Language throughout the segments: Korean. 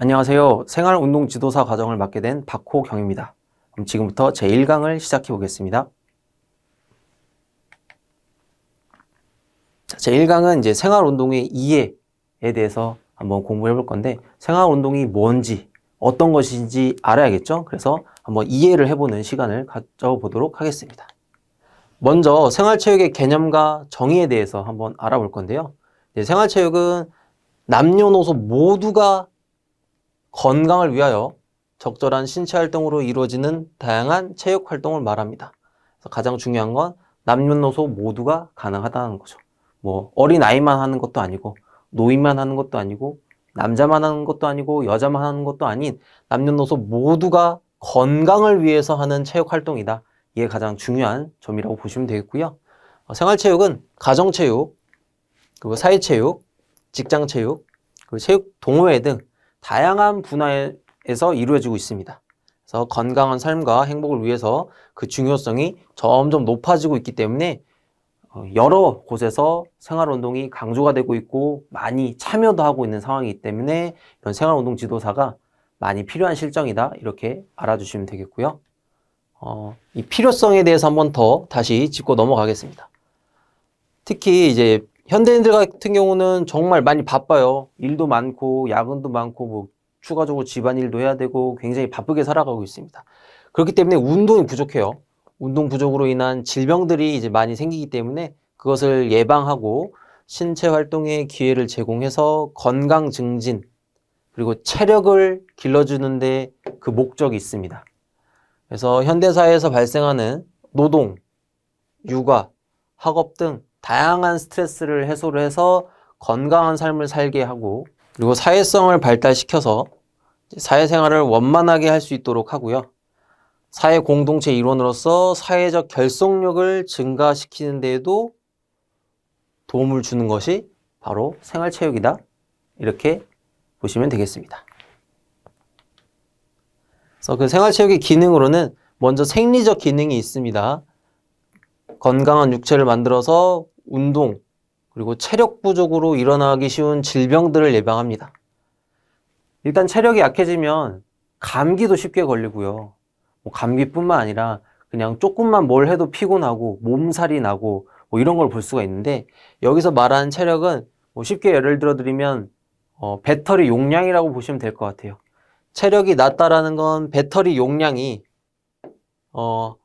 안녕하세요. 생활운동지도사 과정을 맡게 된 박호경입니다. 그럼 지금부터 제1강을 시작해 보겠습니다. 제1강은 이제 생활운동의 이해에 대해서 한번 공부해 볼 건데, 생활운동이 뭔지, 어떤 것인지 알아야겠죠? 그래서 한번 이해를 해보는 시간을 가져보도록 하겠습니다. 먼저 생활체육의 개념과 정의에 대해서 한번 알아볼 건데요. 생활체육은 남녀노소 모두가 건강을 위하여 적절한 신체 활동으로 이루어지는 다양한 체육 활동을 말합니다. 그래서 가장 중요한 건 남녀노소 모두가 가능하다는 거죠. 뭐 어린 아이만 하는 것도 아니고 노인만 하는 것도 아니고 남자만 하는 것도 아니고 여자만 하는 것도 아닌 남녀노소 모두가 건강을 위해서 하는 체육 활동이다. 이게 가장 중요한 점이라고 보시면 되겠고요. 생활체육은 가정체육, 그리고 사회체육, 직장체육, 그리고 체육 동호회 등 다양한 분야에서 이루어지고 있습니다. 그래서 건강한 삶과 행복을 위해서 그 중요성이 점점 높아지고 있기 때문에 여러 곳에서 생활운동이 강조가 되고 있고 많이 참여도 하고 있는 상황이기 때문에 이런 생활운동 지도사가 많이 필요한 실정이다, 이렇게 알아주시면 되겠고요. 이 필요성에 대해서 한번 더 다시 짚고 넘어가겠습니다. 특히 이제 현대인들 같은 경우는 정말 많이 바빠요. 일도 많고 야근도 많고 뭐 추가적으로 집안일도 해야 되고 굉장히 바쁘게 살아가고 있습니다. 그렇기 때문에 운동이 부족해요. 운동 부족으로 인한 질병들이 이제 많이 생기기 때문에 그것을 예방하고 신체 활동의 기회를 제공해서 건강 증진, 그리고 체력을 길러주는데 그 목적이 있습니다. 그래서 현대사회에서 발생하는 노동, 육아, 학업 등 다양한 스트레스를 해소를 해서 건강한 삶을 살게 하고, 그리고 사회성을 발달시켜서 사회생활을 원만하게 할 수 있도록 하고요. 사회 공동체 일원으로서 사회적 결속력을 증가시키는 데에도 도움을 주는 것이 바로 생활체육이다, 이렇게 보시면 되겠습니다. 그래서 그 생활체육의 기능으로는 먼저 생리적 기능이 있습니다. 건강한 육체를 만들어서 운동, 그리고 체력 부족으로 일어나기 쉬운 질병들을 예방합니다. 일단 체력이 약해지면 감기도 쉽게 걸리고요. 뭐 감기뿐만 아니라 그냥 조금만 뭘 해도 피곤하고 몸살이 나고 뭐 이런 걸 볼 수가 있는데, 여기서 말하는 체력은 뭐 쉽게 예를 들어 드리면 배터리 용량이라고 보시면 될 것 같아요. 체력이 낮다라는 건 배터리 용량이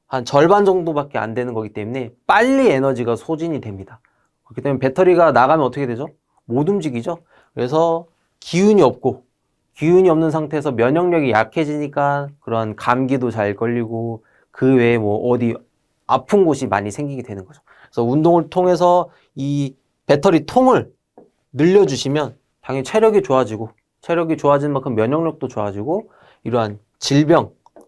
한 절반 정도밖에 안 되는 거기 때문에 빨리 에너지가 소진이 됩니다. 그렇기 때문에 배터리가 나가면 어떻게 되죠? 못 움직이죠? 그래서 기운이 없는 상태에서 면역력이 약해지니까 그런 감기도 잘 걸리고 그 외에 뭐 어디 아픈 곳이 많이 생기게 되는 거죠. 그래서 운동을 통해서 이 배터리 통을 늘려주시면 당연히 체력이 좋아지는 만큼 면역력도 좋아지고 이러한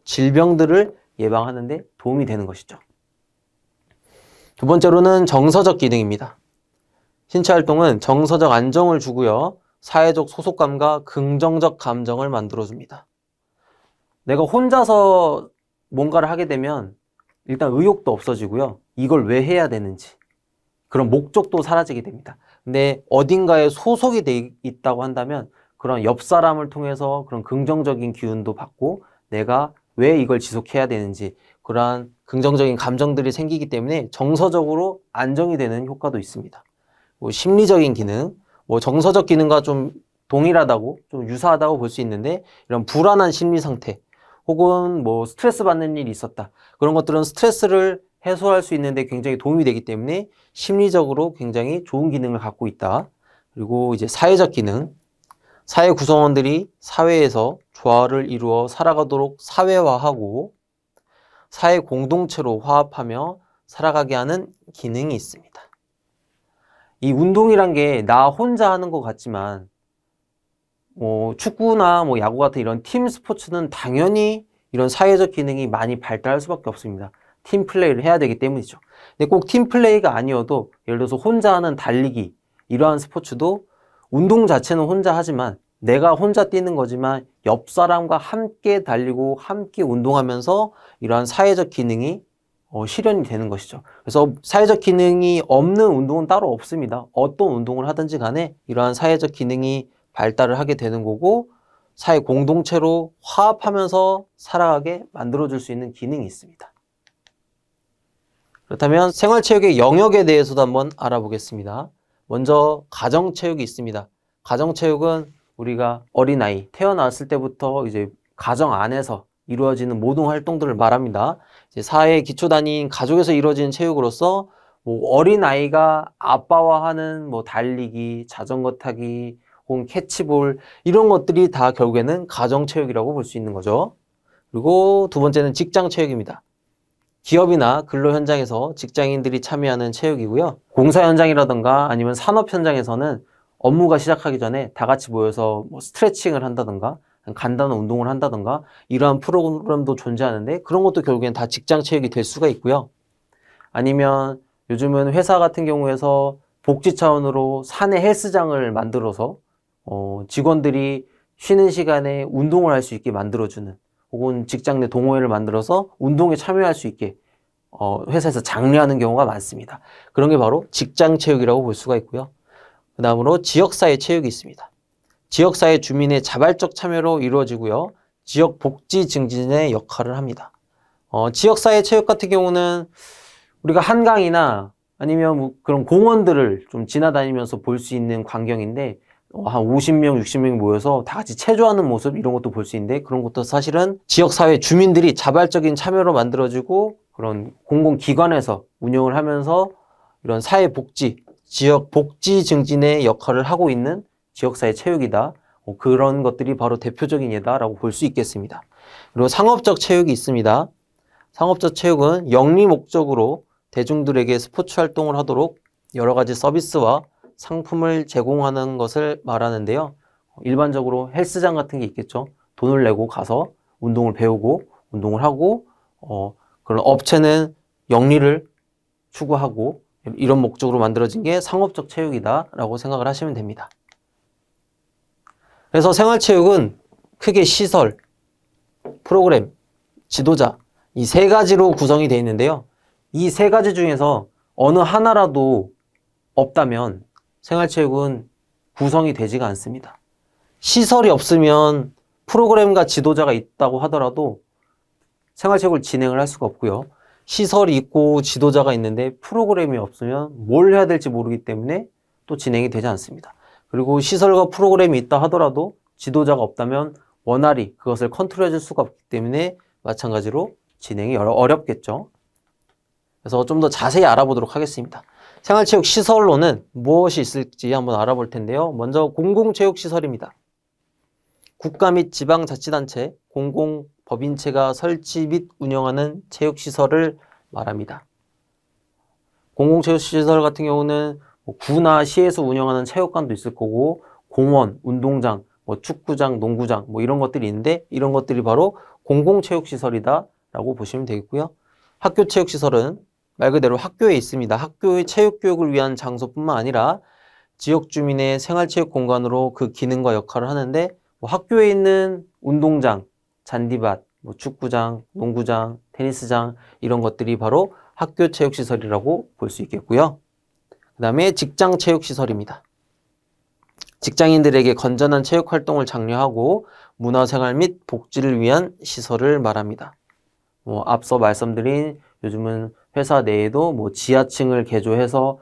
질병들을 예방하는 데 도움이 되는 것이죠. 두 번째로는 정서적 기능입니다. 신체 활동은 정서적 안정을 주고요. 사회적 소속감과 긍정적 감정을 만들어줍니다. 내가 혼자서 뭔가를 하게 되면 일단 의욕도 없어지고요. 이걸 왜 해야 되는지, 그런 목적도 사라지게 됩니다. 근데 어딘가에 소속이 돼 있다고 한다면 그런 옆 사람을 통해서 그런 긍정적인 기운도 받고 내가 왜 이걸 지속해야 되는지 그러한 긍정적인 감정들이 생기기 때문에 정서적으로 안정이 되는 효과도 있습니다. 뭐 심리적인 기능, 뭐 정서적 기능과 좀 동일하다고, 좀 유사하다고 볼 수 있는데, 이런 불안한 심리 상태 혹은 뭐 스트레스 받는 일이 있었다, 그런 것들은 스트레스를 해소할 수 있는데 굉장히 도움이 되기 때문에 심리적으로 굉장히 좋은 기능을 갖고 있다. 그리고 이제 사회적 기능, 사회 구성원들이 사회에서 조화를 이루어 살아가도록 사회화하고 사회 공동체로 화합하며 살아가게 하는 기능이 있습니다. 이 운동이란 게 나 혼자 하는 것 같지만 뭐 축구나 뭐 야구 같은 이런 팀 스포츠는 당연히 이런 사회적 기능이 많이 발달할 수밖에 없습니다. 팀 플레이를 해야 되기 때문이죠. 근데 꼭 팀 플레이가 아니어도 예를 들어서 혼자 하는 달리기, 이러한 스포츠도 운동 자체는 혼자 하지만 내가 혼자 뛰는 거지만 옆 사람과 함께 달리고 함께 운동하면서 이러한 사회적 기능이 실현이 되는 것이죠. 그래서 사회적 기능이 없는 운동은 따로 없습니다. 어떤 운동을 하든지 간에 이러한 사회적 기능이 발달을 하게 되는 거고, 사회 공동체로 화합하면서 살아가게 만들어줄 수 있는 기능이 있습니다. 그렇다면 생활체육의 영역에 대해서도 한번 알아보겠습니다. 먼저 가정체육이 있습니다. 가정체육은 우리가 어린아이 태어났을 때부터 이제 가정 안에서 이루어지는 모든 활동들을 말합니다. 이제 사회 기초 단위인 가족에서 이루어지는 체육으로서 뭐 어린아이가 아빠와 하는 뭐 달리기, 자전거 타기, 혹은 캐치볼 이런 것들이 다 결국에는 가정체육이라고 볼 수 있는 거죠. 그리고 두 번째는 직장체육입니다. 기업이나 근로 현장에서 직장인들이 참여하는 체육이고요. 공사 현장이라든가 아니면 산업 현장에서는 업무가 시작하기 전에 다 같이 모여서 뭐 스트레칭을 한다든가 간단한 운동을 한다든가 이러한 프로그램도 존재하는데 그런 것도 결국엔 다 직장 체육이 될 수가 있고요. 아니면 요즘은 회사 같은 경우에서 복지 차원으로 사내 헬스장을 만들어서 직원들이 쉬는 시간에 운동을 할 수 있게 만들어주는 혹은 직장 내 동호회를 만들어서 운동에 참여할 수 있게 회사에서 장려하는 경우가 많습니다. 그런 게 바로 직장 체육이라고 볼 수가 있고요. 그 다음으로 지역사회 체육이 있습니다. 지역사회 주민의 자발적 참여로 이루어지고요. 지역 복지 증진의 역할을 합니다. 지역사회 체육 같은 경우는 우리가 한강이나 아니면 뭐 그런 공원들을 좀 지나다니면서 볼 수 있는 광경인데 한 50명, 60명이 모여서 다 같이 체조하는 모습 이런 것도 볼 수 있는데 그런 것도 사실은 지역사회 주민들이 자발적인 참여로 만들어지고 그런 공공기관에서 운영을 하면서 이런 사회복지, 지역 복지 증진의 역할을 하고 있는 지역사회 체육이다. 그런 것들이 바로 대표적인 예다라고 볼 수 있겠습니다. 그리고 상업적 체육이 있습니다. 상업적 체육은 영리 목적으로 대중들에게 스포츠 활동을 하도록 여러 가지 서비스와 상품을 제공하는 것을 말하는데요. 일반적으로 헬스장 같은 게 있겠죠. 돈을 내고 가서 운동을 배우고 운동을 하고 그런 업체는 영리를 추구하고 이런 목적으로 만들어진 게 상업적 체육이다라고 생각을 하시면 됩니다. 그래서 생활체육은 크게 시설, 프로그램, 지도자 이 세 가지로 구성이 되어 있는데요. 이 세 가지 중에서 어느 하나라도 없다면 생활체육은 구성이 되지가 않습니다. 시설이 없으면 프로그램과 지도자가 있다고 하더라도 생활체육을 진행을 할 수가 없고요. 시설이 있고 지도자가 있는데 프로그램이 없으면 뭘 해야 될지 모르기 때문에 또 진행이 되지 않습니다. 그리고 시설과 프로그램이 있다 하더라도 지도자가 없다면 원활히 그것을 컨트롤해 줄 수가 없기 때문에 마찬가지로 진행이 어렵겠죠. 그래서 좀 더 자세히 알아보도록 하겠습니다. 생활체육 시설로는 무엇이 있을지 한번 알아볼 텐데요. 먼저 공공체육시설입니다. 국가 및 지방자치단체, 공공법인체가 설치 및 운영하는 체육시설을 말합니다. 공공체육시설 같은 경우는 구나 시에서 운영하는 체육관도 있을 거고 공원, 운동장, 축구장, 농구장 이런 것들이 있는데 이런 것들이 바로 공공체육시설이다 라고 보시면 되겠고요. 학교체육시설은 말 그대로 학교에 있습니다. 학교의 체육교육을 위한 장소뿐만 아니라 지역 주민의 생활체육 공간으로 그 기능과 역할을 하는데 학교에 있는 운동장, 잔디밭, 축구장, 농구장, 테니스장 이런 것들이 바로 학교체육시설이라고 볼 수 있겠고요. 그 다음에 직장체육시설입니다. 직장인들에게 건전한 체육활동을 장려하고 문화생활 및 복지를 위한 시설을 말합니다. 앞서 말씀드린 요즘은 회사 내에도 지하층을 개조해서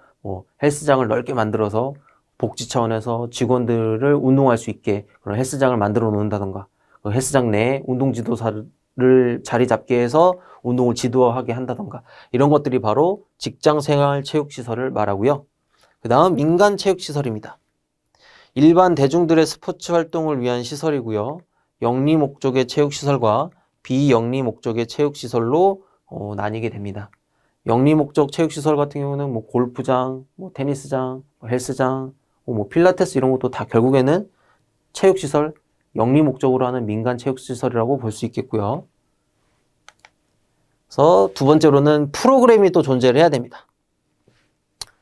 헬스장을 넓게 만들어서 복지 차원에서 직원들을 운동할 수 있게 그런 헬스장을 만들어 놓는다던가 그 헬스장 내에 운동 지도사를 자리 잡게 해서 운동을 지도하게 한다던가 이런 것들이 바로 직장생활체육시설을 말하고요. 그 다음 민간체육시설입니다. 일반 대중들의 스포츠 활동을 위한 시설이고요. 영리 목적의 체육시설과 비영리 목적의 체육시설로 나뉘게 됩니다. 영리 목적 체육시설 같은 경우는 골프장, 테니스장, 헬스장, 필라테스 이런 것도 다 결국에는 체육시설, 영리 목적으로 하는 민간 체육시설이라고 볼 수 있겠고요. 그래서 두 번째로는 프로그램이 또 존재를 해야 됩니다.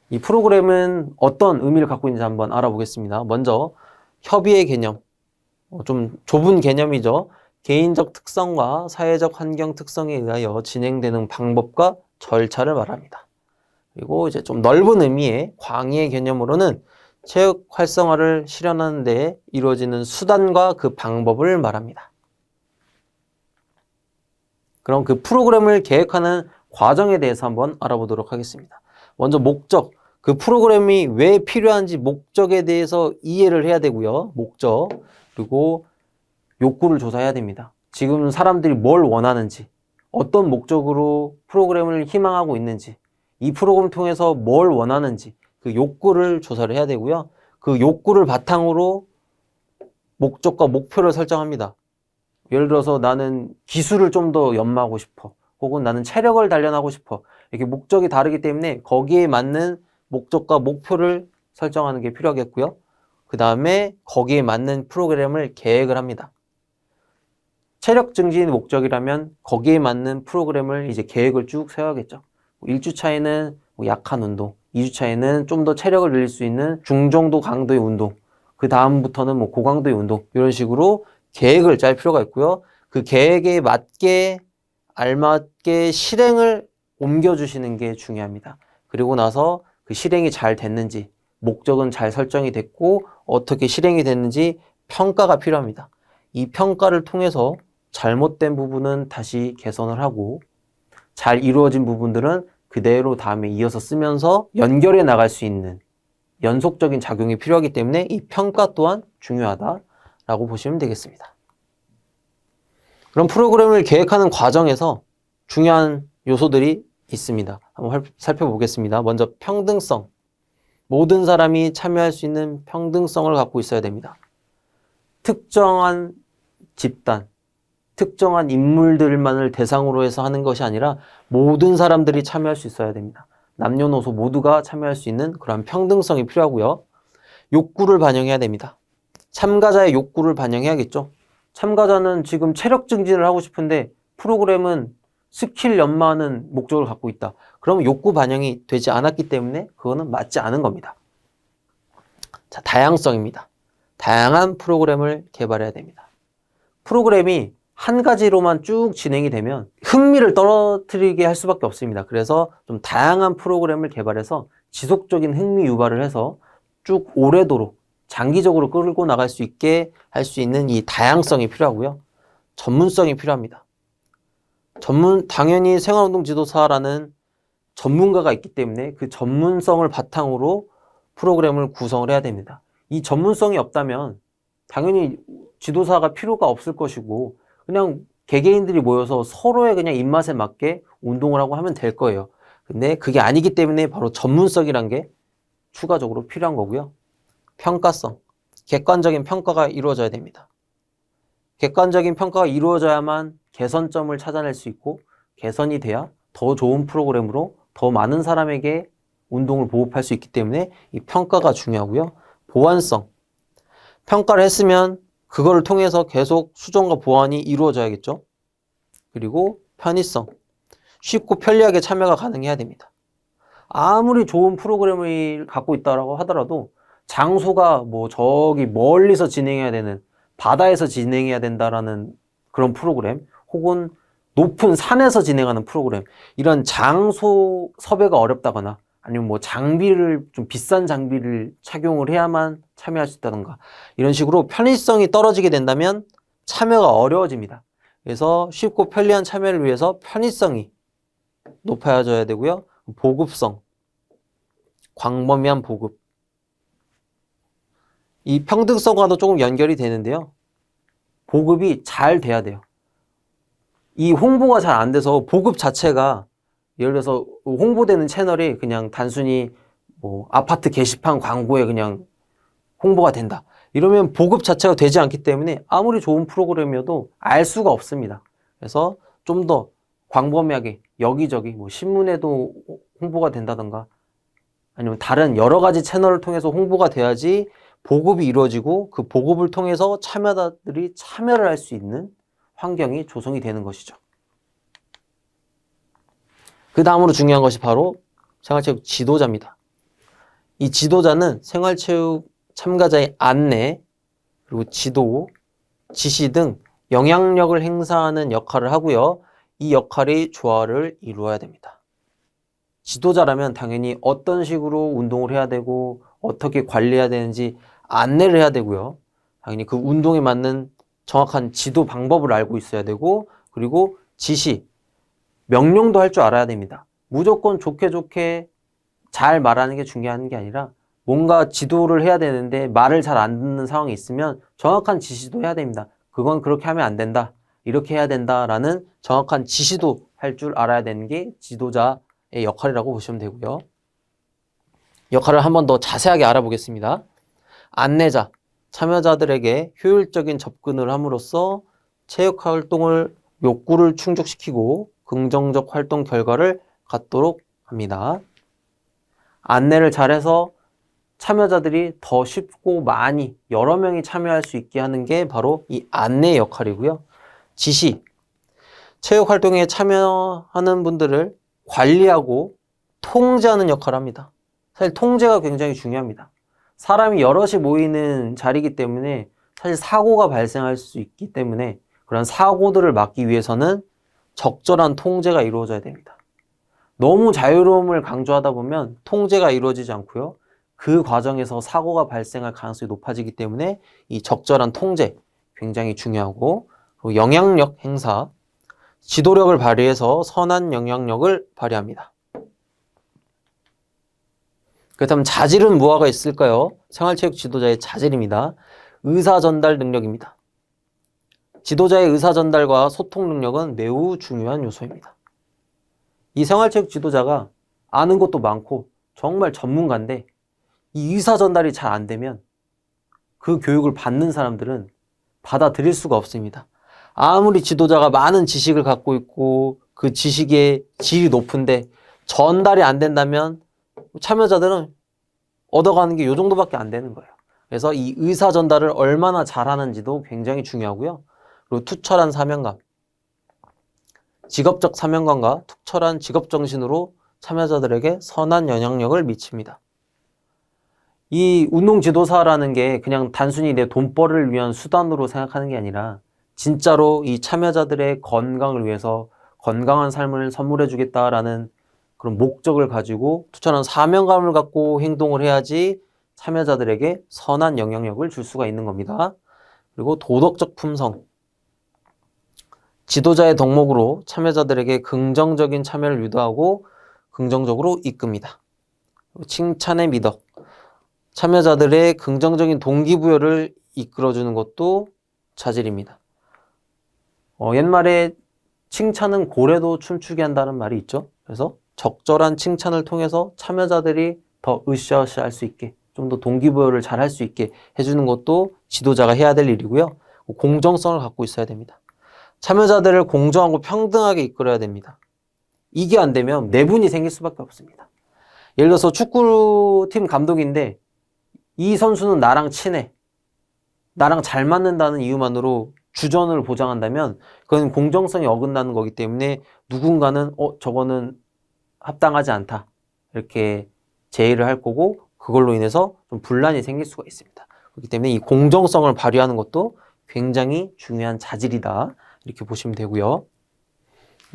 이 프로그램은 어떤 의미를 갖고 있는지 한번 알아보겠습니다. 먼저 협의의 개념, 좀 좁은 개념이죠. 개인적 특성과 사회적 환경 특성에 의하여 진행되는 방법과 절차를 말합니다. 그리고 이제 좀 넓은 의미의 광의의 개념으로는 체육 활성화를 실현하는 데 이루어지는 수단과 그 방법을 말합니다. 그럼 그 프로그램을 계획하는 과정에 대해서 한번 알아보도록 하겠습니다. 먼저 목적, 그 프로그램이 왜 필요한지 목적에 대해서 이해를 해야 되고요. 목적, 그리고 욕구를 조사해야 됩니다. 지금 사람들이 뭘 원하는지, 어떤 목적으로 프로그램을 희망하고 있는지, 이 프로그램을 통해서 뭘 원하는지 그 욕구를 조사를 해야 되고요. 그 욕구를 바탕으로 목적과 목표를 설정합니다. 예를 들어서 나는 기술을 좀 더 연마하고 싶어. 혹은 나는 체력을 단련하고 싶어. 이렇게 목적이 다르기 때문에 거기에 맞는 목적과 목표를 설정하는 게 필요하겠고요. 그 다음에 거기에 맞는 프로그램을 계획을 합니다. 체력 증진이 목적이라면 거기에 맞는 프로그램을 이제 계획을 쭉 세워야겠죠. 1주차에는 약한 운동, 2주차에는 좀 더 체력을 늘릴 수 있는 중정도 강도의 운동, 그 다음부터는 고강도의 운동, 이런 식으로 계획을 짤 필요가 있고요. 그 계획에 맞게 알맞게 실행을 옮겨주시는 게 중요합니다. 그리고 나서 그 실행이 잘 됐는지, 목적은 잘 설정이 됐고 어떻게 실행이 됐는지 평가가 필요합니다. 이 평가를 통해서 잘못된 부분은 다시 개선을 하고 잘 이루어진 부분들은 그대로 다음에 이어서 쓰면서 연결해 나갈 수 있는 연속적인 작용이 필요하기 때문에 이 평가 또한 중요하다라고 보시면 되겠습니다. 그럼 프로그램을 계획하는 과정에서 중요한 요소들이 있습니다. 한번 살펴보겠습니다. 먼저 평등성. 모든 사람이 참여할 수 있는 평등성을 갖고 있어야 됩니다. 특정한 집단, 특정한 인물들만을 대상으로 해서 하는 것이 아니라 모든 사람들이 참여할 수 있어야 됩니다. 남녀노소 모두가 참여할 수 있는 그런 평등성이 필요하고요. 욕구를 반영해야 됩니다. 참가자의 욕구를 반영해야겠죠. 참가자는 지금 체력 증진을 하고 싶은데 프로그램은 스킬 연마하는 목적을 갖고 있다. 그러면 욕구 반영이 되지 않았기 때문에 그거는 맞지 않은 겁니다. 자, 다양성입니다. 다양한 프로그램을 개발해야 됩니다. 프로그램이 한 가지로만 쭉 진행이 되면 흥미를 떨어뜨리게 할 수밖에 없습니다. 그래서 좀 다양한 프로그램을 개발해서 지속적인 흥미 유발을 해서 쭉 오래도록 장기적으로 끌고 나갈 수 있게 할 수 있는 이 다양성이 필요하고요. 전문성이 필요합니다. 당연히 생활운동 지도사라는 전문가가 있기 때문에 그 전문성을 바탕으로 프로그램을 구성을 해야 됩니다. 이 전문성이 없다면 당연히 지도사가 필요가 없을 것이고 그냥 개개인들이 모여서 서로의 그냥 입맛에 맞게 운동을 하고 하면 될 거예요. 근데 그게 아니기 때문에 바로 전문성이란 게 추가적으로 필요한 거고요. 평가성, 객관적인 평가가 이루어져야 됩니다. 객관적인 평가가 이루어져야만 개선점을 찾아낼 수 있고 개선이 돼야 더 좋은 프로그램으로 더 많은 사람에게 운동을 보급할 수 있기 때문에 이 평가가 중요하고요. 보완성, 평가를 했으면 그거를 통해서 계속 수정과 보완이 이루어져야겠죠. 그리고 편의성, 쉽고 편리하게 참여가 가능해야 됩니다. 아무리 좋은 프로그램을 갖고 있다고 하더라도 장소가 저기 멀리서 진행해야 되는 바다에서 진행해야 된다라는 그런 프로그램 혹은 높은 산에서 진행하는 프로그램 이런 장소 섭외가 어렵다거나 아니면 장비를 좀 비싼 장비를 착용을 해야만 참여할 수 있다던가 이런 식으로 편의성이 떨어지게 된다면 참여가 어려워집니다. 그래서 쉽고 편리한 참여를 위해서 편의성이 높아져야 되고요. 보급성, 광범위한 보급. 이 평등성과도 조금 연결이 되는데요. 보급이 잘 돼야 돼요. 이 홍보가 잘 안 돼서 보급 자체가 예를 들어서 홍보되는 채널이 그냥 단순히 아파트 게시판 광고에 그냥 홍보가 된다. 이러면 보급 자체가 되지 않기 때문에 아무리 좋은 프로그램이어도 알 수가 없습니다. 그래서 좀 더 광범위하게 여기저기 신문에도 홍보가 된다던가 아니면 다른 여러 가지 채널을 통해서 홍보가 돼야지 보급이 이루어지고 그 보급을 통해서 참여자들이 참여를 할 수 있는 환경이 조성이 되는 것이죠. 그 다음으로 중요한 것이 바로 생활체육 지도자입니다. 이 지도자는 생활체육 참가자의 안내, 그리고 지도, 지시 등 영향력을 행사하는 역할을 하고요. 이 역할이 조화를 이루어야 됩니다. 지도자라면 당연히 어떤 식으로 운동을 해야 되고 어떻게 관리해야 되는지 안내를 해야 되고요. 당연히 그 운동에 맞는 정확한 지도 방법을 알고 있어야 되고, 그리고 지시, 명령도 할 줄 알아야 됩니다. 무조건 좋게 좋게 잘 말하는 게 중요한 게 아니라 뭔가 지도를 해야 되는데 말을 잘 안 듣는 상황이 있으면 정확한 지시도 해야 됩니다. 그건 그렇게 하면 안 된다. 이렇게 해야 된다라는 정확한 지시도 할 줄 알아야 되는 게 지도자의 역할이라고 보시면 되고요. 역할을 한 번 더 자세하게 알아보겠습니다. 안내자, 참여자들에게 효율적인 접근을 함으로써 체육 활동을 욕구를 충족시키고 긍정적 활동 결과를 갖도록 합니다. 안내를 잘해서 참여자들이 더 쉽고 많이 여러 명이 참여할 수 있게 하는 게 바로 이 안내의 역할이고요. 지시, 체육 활동에 참여하는 분들을 관리하고 통제하는 역할을 합니다. 사실 통제가 굉장히 중요합니다. 사람이 여럿이 모이는 자리이기 때문에 사실 사고가 발생할 수 있기 때문에 그런 사고들을 막기 위해서는 적절한 통제가 이루어져야 됩니다. 너무 자유로움을 강조하다 보면 통제가 이루어지지 않고요. 그 과정에서 사고가 발생할 가능성이 높아지기 때문에 이 적절한 통제 굉장히 중요하고, 그리고 영향력 행사, 지도력을 발휘해서 선한 영향력을 발휘합니다. 그렇다면 자질은 무엇가 있을까요? 생활체육 지도자의 자질입니다. 의사 전달 능력입니다. 지도자의 의사 전달과 소통 능력은 매우 중요한 요소입니다. 이 생활체육 지도자가 아는 것도 많고 정말 전문가인데 이 의사 전달이 잘 안 되면 그 교육을 받는 사람들은 받아들일 수가 없습니다. 아무리 지도자가 많은 지식을 갖고 있고 그 지식의 질이 높은데 전달이 안 된다면 참여자들은 얻어가는 게 이 정도밖에 안 되는 거예요. 그래서 이 의사 전달을 얼마나 잘하는지도 굉장히 중요하고요. 그리고 투철한 사명감, 직업적 사명감과 투철한 직업정신으로 참여자들에게 선한 영향력을 미칩니다. 이 운동지도사라는 게 그냥 단순히 내 돈벌이를 위한 수단으로 생각하는 게 아니라 진짜로 이 참여자들의 건강을 위해서 건강한 삶을 선물해 주겠다라는 그런 목적을 가지고 투철한 사명감을 갖고 행동을 해야지 참여자들에게 선한 영향력을 줄 수가 있는 겁니다. 그리고 도덕적 품성, 지도자의 덕목으로 참여자들에게 긍정적인 참여를 유도하고 긍정적으로 이끕니다. 칭찬의 미덕, 참여자들의 긍정적인 동기부여를 이끌어주는 것도 자질입니다. 옛말에 칭찬은 고래도 춤추게 한다는 말이 있죠. 그래서 적절한 칭찬을 통해서 참여자들이 더 으쌰으쌰 할 수 있게, 좀 더 동기부여를 잘 할 수 있게 해주는 것도 지도자가 해야 될 일이고요. 공정성을 갖고 있어야 됩니다. 참여자들을 공정하고 평등하게 이끌어야 됩니다. 이게 안 되면 내분이 생길 수밖에 없습니다. 예를 들어서 축구팀 감독인데 이 선수는 나랑 친해, 나랑 잘 맞는다는 이유만으로 주전을 보장한다면 그건 공정성이 어긋나는 거기 때문에 누군가는 저거는 합당하지 않다 이렇게 제의를 할 거고, 그걸로 인해서 좀 분란이 생길 수가 있습니다. 그렇기 때문에 이 공정성을 발휘하는 것도 굉장히 중요한 자질이다 이렇게 보시면 되고요.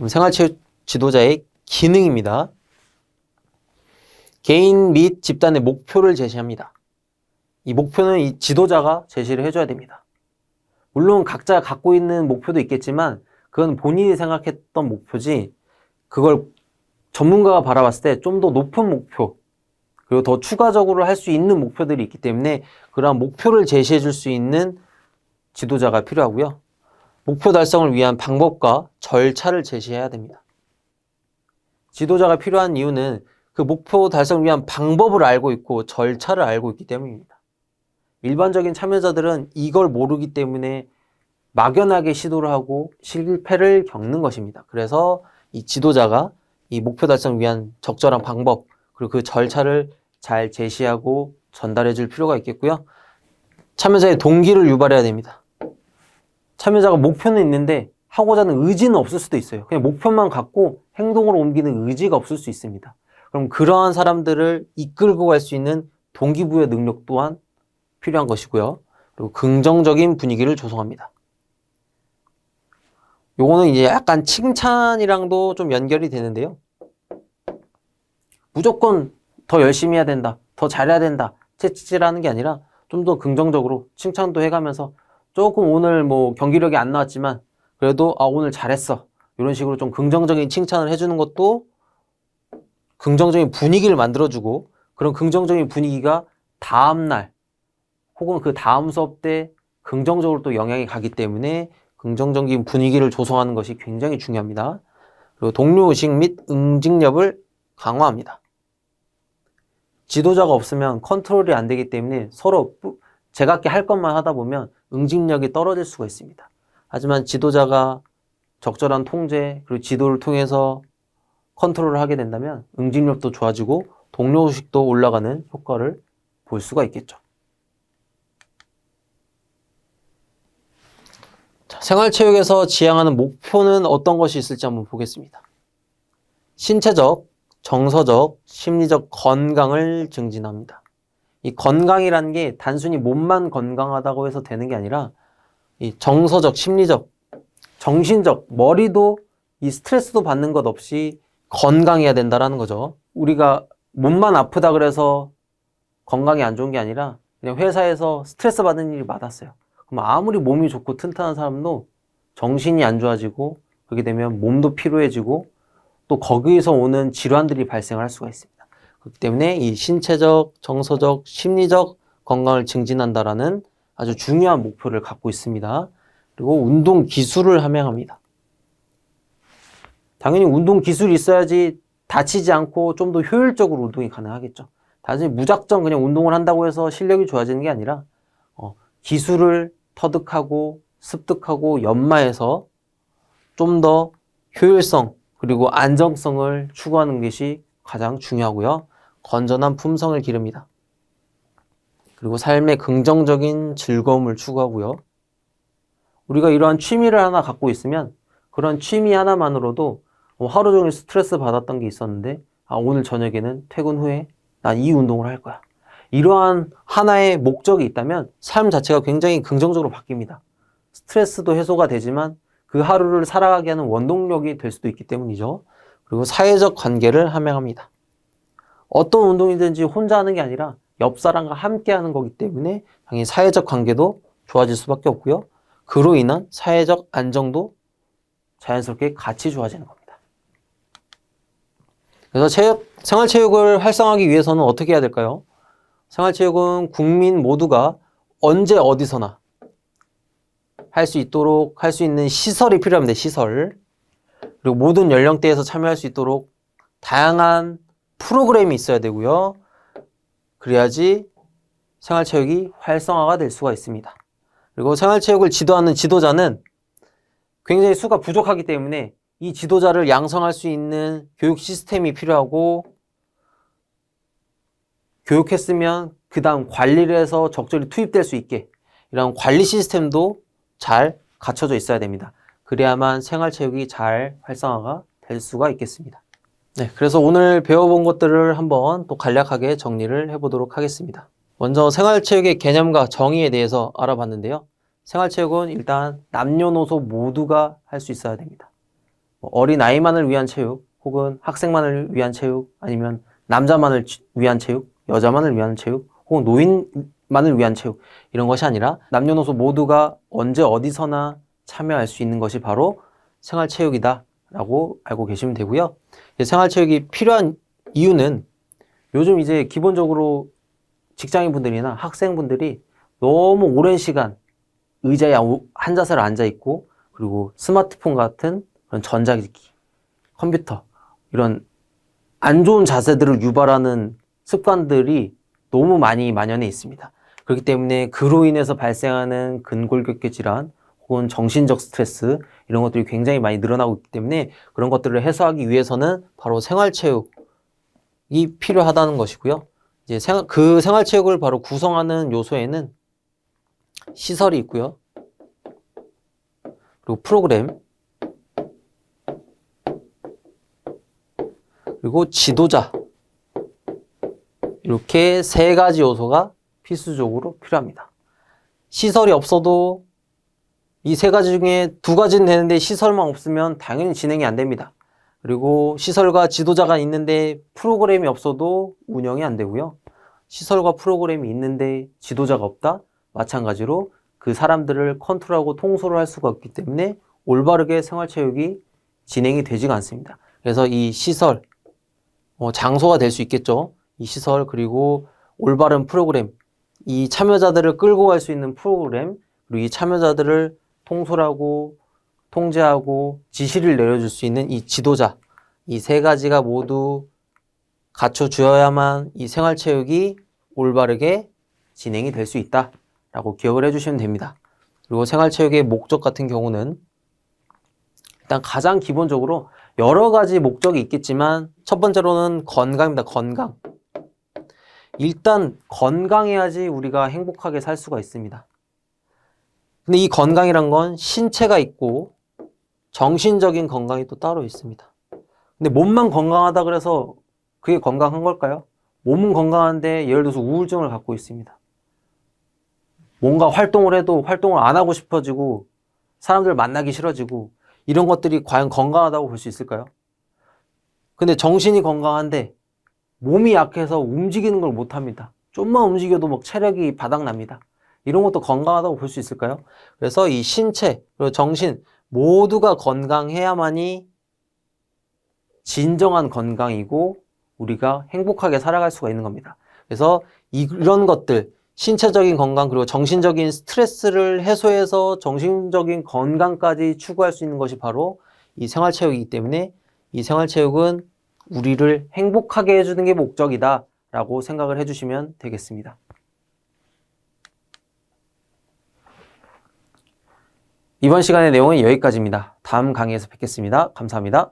생활체육 지도자의 기능입니다. 개인 및 집단의 목표를 제시합니다. 이 목표는 이 지도자가 제시를 해줘야 됩니다. 물론 각자 갖고 있는 목표도 있겠지만 그건 본인이 생각했던 목표지, 그걸 전문가가 바라봤을 때 좀 더 높은 목표, 그리고 더 추가적으로 할 수 있는 목표들이 있기 때문에 그러한 목표를 제시해 줄 수 있는 지도자가 필요하고요. 목표 달성을 위한 방법과 절차를 제시해야 됩니다. 지도자가 필요한 이유는 그 목표 달성을 위한 방법을 알고 있고 절차를 알고 있기 때문입니다. 일반적인 참여자들은 이걸 모르기 때문에 막연하게 시도를 하고 실패를 겪는 것입니다. 그래서 이 지도자가 이 목표 달성을 위한 적절한 방법, 그리고 그 절차를 잘 제시하고 전달해 줄 필요가 있겠고요. 참여자의 동기를 유발해야 됩니다. 참여자가 목표는 있는데 하고자 하는 의지는 없을 수도 있어요. 그냥 목표만 갖고 행동으로 옮기는 의지가 없을 수 있습니다. 그럼 그러한 사람들을 이끌고 갈 수 있는 동기부여 능력 또한 필요한 것이고요. 그리고 긍정적인 분위기를 조성합니다. 요거는 이제 약간 칭찬이랑도 좀 연결이 되는데요. 무조건 더 열심히 해야 된다, 더 잘해야 된다, 채찍질하는 게 아니라 좀 더 긍정적으로 칭찬도 해가면서 조금 오늘 뭐 경기력이 안 나왔지만 그래도 오늘 잘했어. 이런 식으로 좀 긍정적인 칭찬을 해주는 것도 긍정적인 분위기를 만들어주고 그런 긍정적인 분위기가 다음날 혹은 그 다음 수업 때 긍정적으로 또 영향이 가기 때문에 긍정적인 분위기를 조성하는 것이 굉장히 중요합니다. 그리고 동료의식 및 응징력을 강화합니다. 지도자가 없으면 컨트롤이 안 되기 때문에 서로 제각기 할 것만 하다 보면 응징력이 떨어질 수가 있습니다. 하지만 지도자가 적절한 통제 그리고 지도를 통해서 컨트롤을 하게 된다면 응징력도 좋아지고 동료의식도 올라가는 효과를 볼 수가 있겠죠. 자, 생활체육에서 지향하는 목표는 어떤 것이 있을지 한번 보겠습니다. 신체적, 정서적, 심리적 건강을 증진합니다. 이 건강이라는 게 단순히 몸만 건강하다고 해서 되는 게 아니라 이 정서적, 심리적, 정신적, 머리도 이 스트레스도 받는 것 없이 건강해야 된다라는 거죠. 우리가 몸만 아프다 그래서 건강이 안 좋은 게 아니라 그냥 회사에서 스트레스 받는 일이 많았어요. 그럼 아무리 몸이 좋고 튼튼한 사람도 정신이 안 좋아지고 그렇게 되면 몸도 피로해지고 또 거기에서 오는 질환들이 발생할 수가 있습니다. 그렇기 때문에 이 신체적, 정서적, 심리적 건강을 증진한다라는 아주 중요한 목표를 갖고 있습니다. 그리고 운동 기술을 함양합니다. 당연히 운동 기술이 있어야지 다치지 않고 좀 더 효율적으로 운동이 가능하겠죠. 단순히 무작정 그냥 운동을 한다고 해서 실력이 좋아지는 게 아니라 기술을 터득하고 습득하고 연마해서 좀 더 효율성 그리고 안정성을 추구하는 것이 가장 중요하고요. 건전한 품성을 기릅니다. 그리고 삶의 긍정적인 즐거움을 추구하고요. 우리가 이러한 취미를 하나 갖고 있으면 그런 취미 하나만으로도 하루 종일 스트레스 받았던 게 있었는데 오늘 저녁에는 퇴근 후에 난 이 운동을 할 거야. 이러한 하나의 목적이 있다면 삶 자체가 굉장히 긍정적으로 바뀝니다. 스트레스도 해소가 되지만 그 하루를 살아가게 하는 원동력이 될 수도 있기 때문이죠. 그리고 사회적 관계를 함양합니다. 어떤 운동이든지 혼자 하는 게 아니라 옆 사람과 함께 하는 거기 때문에 당연히 사회적 관계도 좋아질 수밖에 없고요. 그로 인한 사회적 안정도 자연스럽게 같이 좋아지는 겁니다. 그래서 생활체육을 활성화하기 위해서는 어떻게 해야 될까요? 생활체육은 국민 모두가 언제 어디서나 할 수 있도록 할 수 있는 시설이 필요합니다. 시설. 그리고 모든 연령대에서 참여할 수 있도록 다양한 프로그램이 있어야 되고요. 그래야지 생활체육이 활성화가 될 수가 있습니다. 그리고 생활체육을 지도하는 지도자는 굉장히 수가 부족하기 때문에 이 지도자를 양성할 수 있는 교육 시스템이 필요하고 교육했으면 그 다음 관리를 해서 적절히 투입될 수 있게 이런 관리 시스템도 잘 갖춰져 있어야 됩니다. 그래야만 생활체육이 잘 활성화가 될 수가 있겠습니다. 네, 그래서 오늘 배워본 것들을 한번 또 간략하게 정리를 해보도록 하겠습니다. 먼저 생활체육의 개념과 정의에 대해서 알아봤는데요. 생활체육은 일단 남녀노소 모두가 할 수 있어야 됩니다. 어린아이만을 위한 체육, 혹은 학생만을 위한 체육, 아니면 남자만을 위한 체육, 여자만을 위한 체육, 혹은 노인만을 위한 체육 이런 것이 아니라 남녀노소 모두가 언제 어디서나 참여할 수 있는 것이 바로 생활체육이다 라고 알고 계시면 되고요. 생활체육이 필요한 이유는 요즘 이제 기본적으로 직장인분들이나 학생분들이 너무 오랜 시간 의자에 한자세로 앉아있고 그리고 스마트폰 같은 그런 전자기기, 컴퓨터 이런 안 좋은 자세들을 유발하는 습관들이 너무 많이 만연해 있습니다. 그렇기 때문에 그로 인해서 발생하는 근골격계 질환 혹은 정신적 스트레스 이런 것들이 굉장히 많이 늘어나고 있기 때문에 그런 것들을 해소하기 위해서는 바로 생활체육이 필요하다는 것이고요. 이제 그 생활체육을 바로 구성하는 요소에는 시설이 있고요. 그리고 프로그램, 그리고 지도자 이렇게 세 가지 요소가 필수적으로 필요합니다. 시설이 없어도 이 세 가지 중에 두 가지는 되는데 시설만 없으면 당연히 진행이 안 됩니다. 그리고 시설과 지도자가 있는데 프로그램이 없어도 운영이 안 되고요. 시설과 프로그램이 있는데 지도자가 없다? 마찬가지로 그 사람들을 컨트롤하고 통솔을 할 수가 없기 때문에 올바르게 생활체육이 진행이 되지가 않습니다. 그래서 이 시설, 장소가 될 수 있겠죠. 이 시설 그리고 올바른 프로그램, 이 참여자들을 끌고 갈 수 있는 프로그램, 그리고 이 참여자들을 통솔하고 통제하고 지시를 내려줄 수 있는 이 지도자, 이 세 가지가 모두 갖춰주어야만 이 생활체육이 올바르게 진행이 될 수 있다라고 기억을 해주시면 됩니다. 그리고 생활체육의 목적 같은 경우는 일단 가장 기본적으로 여러 가지 목적이 있겠지만 첫 번째로는 건강입니다. 건강. 일단 건강해야지 우리가 행복하게 살 수가 있습니다. 근데 이 건강이란 건 신체가 있고 정신적인 건강이 또 따로 있습니다. 근데 몸만 건강하다 그래서 그게 건강한 걸까요? 몸은 건강한데 예를 들어서 우울증을 갖고 있습니다. 뭔가 활동을 해도 활동을 안 하고 싶어지고 사람들 만나기 싫어지고 이런 것들이 과연 건강하다고 볼 수 있을까요? 근데 정신이 건강한데 몸이 약해서 움직이는 걸 못합니다. 좀만 움직여도 막 체력이 바닥납니다. 이런 것도 건강하다고 볼 수 있을까요? 그래서 이 신체 그리고 정신 모두가 건강해야만이 진정한 건강이고 우리가 행복하게 살아갈 수가 있는 겁니다. 그래서 이런 것들 신체적인 건강 그리고 정신적인 스트레스를 해소해서 정신적인 건강까지 추구할 수 있는 것이 바로 이 생활체육이기 때문에 이 생활체육은 우리를 행복하게 해주는 게 목적이다 라고 생각을 해주시면 되겠습니다. 이번 시간의 내용은 여기까지입니다. 다음 강의에서 뵙겠습니다. 감사합니다.